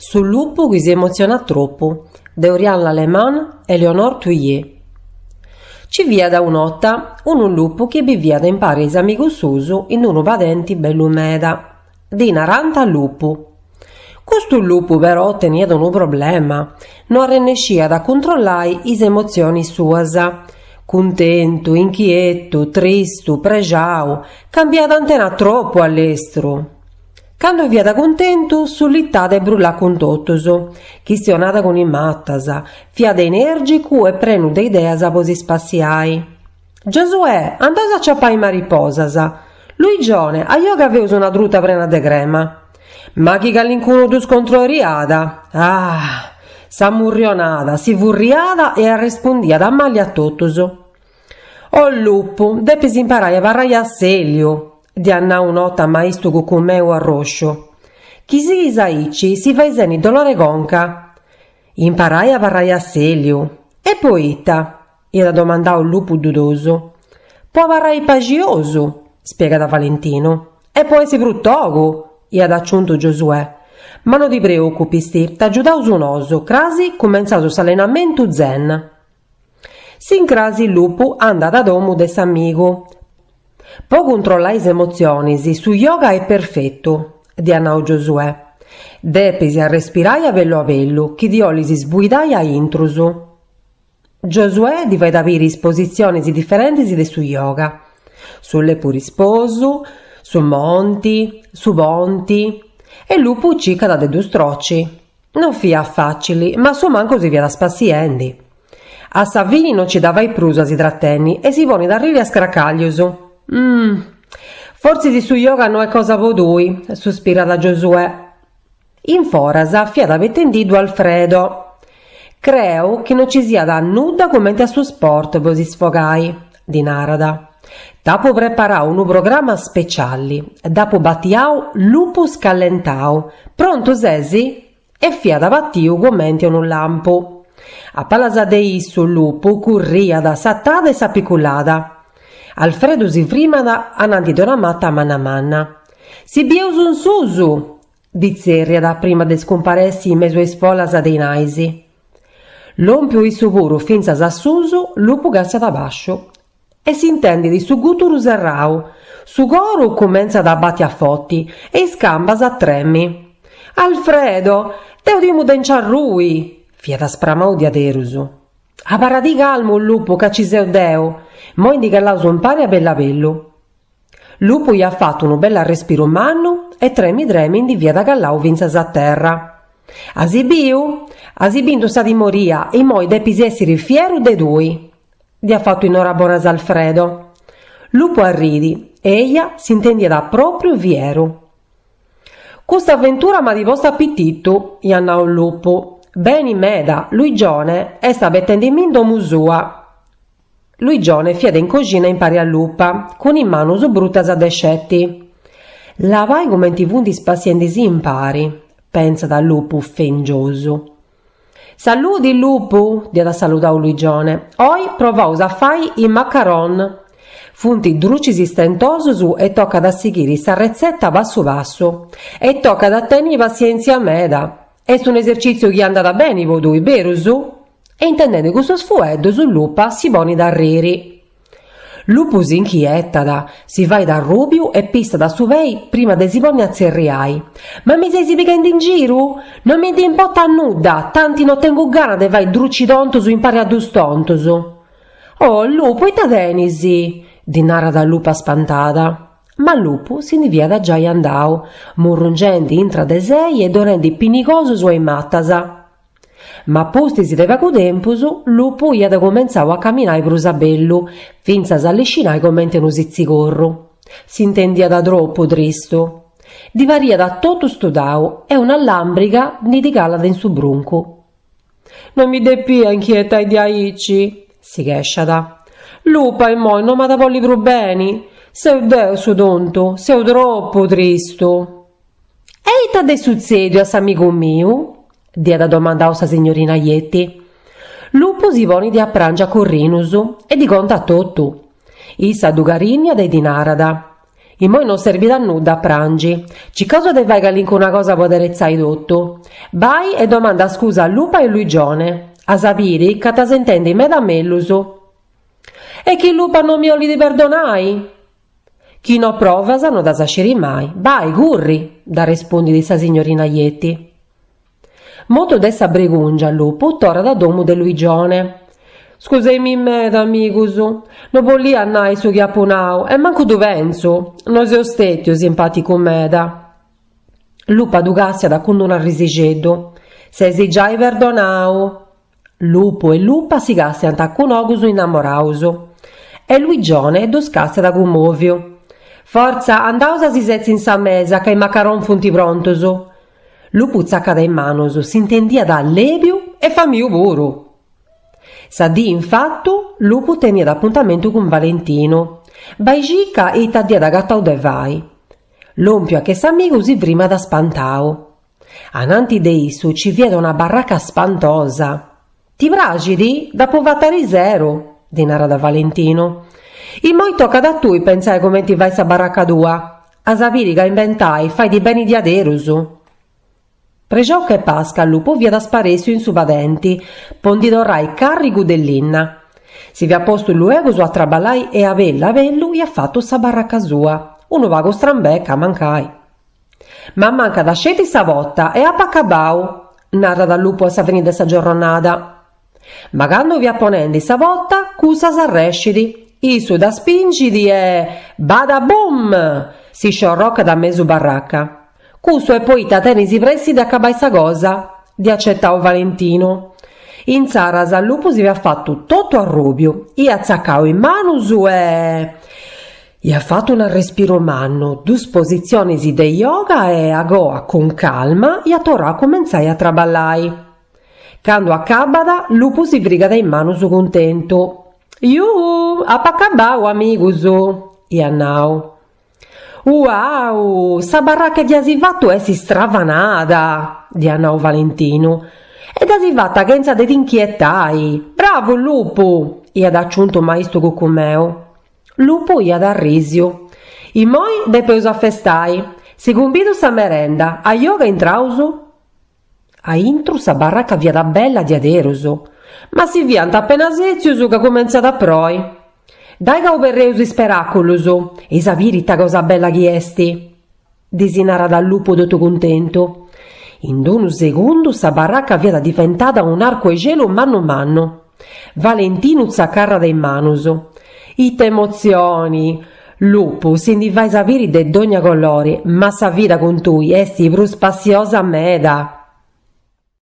Sul lupo chi si emoziona troppo, de Oriane Laleman e Leonor Thuillier. Ci via da un'otta un lupo che vivia in Paris amico suo in uno badenti bello meda, di 40 lupo. Questo lupo però tenia un problema, non riescia a controllare le emozioni sue. Contento, inquieto, tristo, pregiao, cambiata antena troppo all'estero. Quando via da contento, sull'ità de brulla con tottoso, chistionata con i mattasa, fiada energico e prenu de ideas a posi spaziai. Giosuè, andate a ciappai mariposasa. Lui Gione, a io che avevo una druta prena de crema. Ma chi gallincuno tu scontroriada? Ah, s'ammurrionada, si furriada e arrispondia da mali a tottoso. O lupo, deppesi imparai a varrai a selio. Di annà un'otta maistu cucumeu a roscio. Chi si isaici si fa iseni dolore conca. Imparai a varrai a selio. E poita? Gliela domandò il lupo dudoso. Può varrai pagioso, spiega da Valentino. E può essere bruttogo, gli ha aggiunto Giosuè. Ma non ti preoccupisti, t'aggiudau su un oso, crasi comenzato s'allenamento zen. Sin crasi il lupo anda da domo de s'amigo. Può controllare le emozioni, su yoga è perfetto, di annau Giosuè. Deppesi a respirare a vello, chi di oli si sbuidai a intruso. Giosuè divide avere posizioni differenti di su yoga. Sulle puri sposo, su monti, su ponti, e lupo cica da de due strocci. Non fia facili, ma su manco si via da spassiendi. A Savini non ci dava i prusa si trattenni e si pone da rire a scracaglioso. Forse di su yoga non è cosa vodui, sospira da Giosuè. In forasa fiada vettendido Alfredo. Creo che non ci sia da nuda come a suo sport, così sfogai, di Narada. Dopo preparau un programma speciale, dopo battiau lupo scallentau, pronto sesi? E fiada battiu commenti un lampo. A palasa de issu lupo curria da sattata e sapiculada. Alfredo si frimada ananti d'una matta a manna. Si bieus un susu, dizerriada prima de scomparessi in meso a sfolas dei naisi. L'ompio issu puru finzas a susu, lupo gassia da bascio. E si intende di su guturu serrau. Su goru comenza da batti a fotti e scambas a tremmi. Alfredo, deu di mudenciarrui, fiada spramau di aderusu. A parra di calmo lupo ca ci seu deu. Mo indicallaus un pari a bello. Lupo gli ha fatto un bel respiro mannu e tremi di via da gallau vinzas a terra. Asibiu sta di moria e moi depisi essere fieru de dui. Gli ha fatto in ora bonas Alfredo. Lupo arridi e ella si intendia da proprio vieru. Questa avventura m'ha di vostro appetito, gli annau il lupo. Beni meda, lui Gione, e sta bettendimindo musua. Lui Gione fiede in cugina in pari a lupa, con in mano su bruttas a descetti. Lavai come ti vundi spaziendisi in pari, pensa da lupo fengioso. Saludi lupo, dia da salutau lui Gione. Oi provaus a fai i maccaron. Funti drucisi stentosus e tocca da seguire sa ricetta basso basso. E tocca da tenere pazienza meda. È un esercizio che anda da bene vodui, berusu? E intendendo questo sfueddo sul lupa si pone da riri. Lupo si inchietada, si vai da Rubiu e pista da suvei prima de si pone a zerriai. Ma mi sei si picando in giro? Non mi importa nuda, tanti non tengo gana de vai drucidontosu in pari a dustontosu. Oh, lupo, e ta denisi, di Narada lupa spantata. Ma lupo si divia da già andau, murrungendi intra de sei e dorendi pinicoso suoi mattasa. Ma postisi de vacu tempusu, lupo iad comenzau a camminare prusabellu, finzas a liscinai commente unu sizzicorru. S'intendia da troppo tristo. Divaria da totu studau e una lambriga nidigala in su bruncu. Non mi depia inchieta di aici, si chesciada. Lupa e moi non m'ada polli pru beni. Seu deu su tonto, seu troppo tristo. E ita de succedio a s'amico miu? Dia da domandau sa signorina Ietti. Lupo si poni di apprangia corrinusu e di conta tutto. Issa dugarinnia de di Narada. I moi non servi da nuda a prangi. Ci cosa te vai che una cosa poderezzai dotto? Vai e domanda scusa a Lupa e Luigione. A sapere che ta sentende me da melluso. E chi Lupa non mi oli di perdonai? Chi no provasa non da saceri mai. Vai, curri, da rispondi di sa signorina Ietti. Moto dessa bregungia Lupo torna da domo de Luigione. Scusami me, amigusu, non volì annai su chiapunau, e manco tu penso, non sei ostetio simpatico meda. Lupa dugassia da quando un risigeddo, se si già perdonau. Lupo e Lupa si gassian taccunogusu innamorausu, e Luigione doscassia da commovio. Forza, andausa si sezzi in sa mesa, che i macaron funti prontosu. Lupu zaccada in manosu, si intendia da lebiu e famiu puru. S'addì infatti Lupu tenia d'appuntamento con Valentino. Baigica e t'addia da gattau de vai. L'ompio a che s'amigo si prima da spantau. Ananti de issu ci viene una baracca spantosa. Ti bragidi? Da povatari zero, dinara da Valentino. I moi tocca da tui pensai come ti vai sa baracca tua. A sapiri che inventai, fai di beni di aderusu. Pregiò che pasca Lupo via da sparesio in su vadenti, pondi dorrai carrigu dell'inna. Si vi ha posto luego su a traballai e avella avellu e ha fatto sa baracca sua. Uno vago strambecca mancai. Ma manca da sceti sa votta e a paccabau, narra da Lupo a sa venida sa giornata. Ma quando vi apponendi sa votta, cusa s'arrescidi, isu da spingidi e bada boom, si sciorrocca da mesu baracca. Cuso e poi tenisi pressi da accabai sa cosa, di accettau Valentino. In zaras al lupo si vi ha fatto tutto a rubio, i azzaccau in manusu e ha fatto un respiro manno, dus posizionesi de yoga e a goa con calma e a torrà comenzai a traballai. Quando accabada, lupo si vrigada in manusu contento. Iuhu, a paccabau amigusu, e annau. Wow, sa baracca di asivatto è si stravanada, di annau Valentino. Ed asivatta che inza de inquietai. Bravo lupo, e ad acciunto maestro cucumeo. Lupo ia da risio. I moi de peuso a festai. Si cumbido sa merenda, a yoga in trauso? A intru sa baracca via da bella di aderuso. Ma si vianta appena seziusu che comincia da proi. Dai che operreusi speraculusu, e sapiri ta cosa bella chi esti. Disinara dal lupo dotto contento. In donu segundu sa baracca via diventata un arco e gelo manno manno. Valentino zaccarra dei manuso. Ite emozioni. Lupo, si vai sapiri de dogna colori, ma sa vita con tui esti prus passiosa meda.